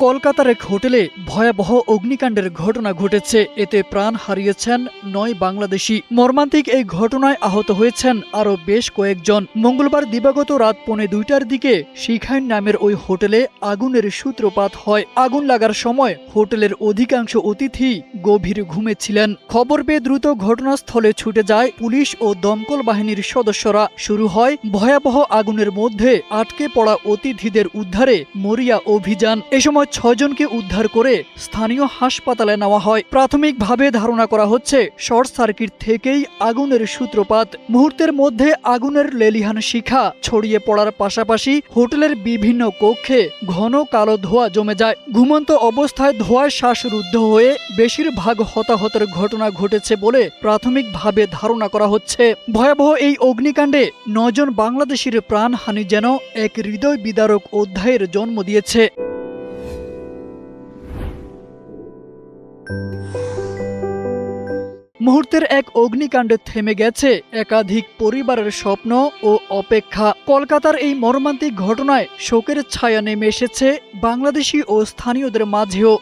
কলকাতার এক হোটেলে ভয়াবহ অগ্নিকাণ্ডের ঘটনা ঘটেছে। এতে প্রাণ হারিয়েছেন ৯ বাংলাদেশি। মর্মান্তিক এই ঘটনায় আহত হয়েছেন আরও বেশ কয়েকজন। মঙ্গলবার দিবাগত রাত ১:২টার দিকে শিখাইন নামের ওই হোটেলে আগুনের সূত্রপাত হয়। আগুন লাগার সময় হোটেলের অধিকাংশ অতিথি গভীর ঘুমে ছিলেন। খবর পেয়ে দ্রুত ঘটনাস্থলে ছুটে যায় পুলিশ ও দমকল বাহিনীর সদস্যরা। শুরু হয় ভয়াবহ আগুনের মধ্যে আটকে পড়া অতিথিদের উদ্ধারে মরিয়া অভিযান। এ সময় ৬ জনকে উদ্ধার করে স্থানীয় হাসপাতালে নেওয়া হয়। প্রাথমিকভাবে ধারণা করা হচ্ছে শর্ট সার্কিট থেকেই আগুনের সূত্রপাত। মুহূর্তের মধ্যে আগুনের লেলিহান শিখা ছড়িয়ে পড়ার পাশাপাশি হোটেলের বিভিন্ন কক্ষে ঘন কালো ধোঁয়া জমে যায়। ঘুমন্ত অবস্থায় ধোঁয়ায় শ্বাসরুদ্ধ হয়ে বেশিরভাগ হতাহতের ঘটনা ঘটেছে বলে প্রাথমিকভাবে ধারণা করা হচ্ছে। ভয়াবহ এই অগ্নিকাণ্ডে ৯ জন বাংলাদেশির প্রাণহানি যেন এক হৃদয় বিদারক অধ্যায়ের জন্ম দিয়েছে। মুহূর্তের এক অগ্নিকাণ্ডে থেমে গেছে একাধিক পরিবারের স্বপ্ন ও অপেক্ষা। কলকাতার এই মর্মান্তিক ঘটনায় শোকের ছায়া নেমে এসেছে বাংলাদেশি ও স্থানীয়দের মাঝেও।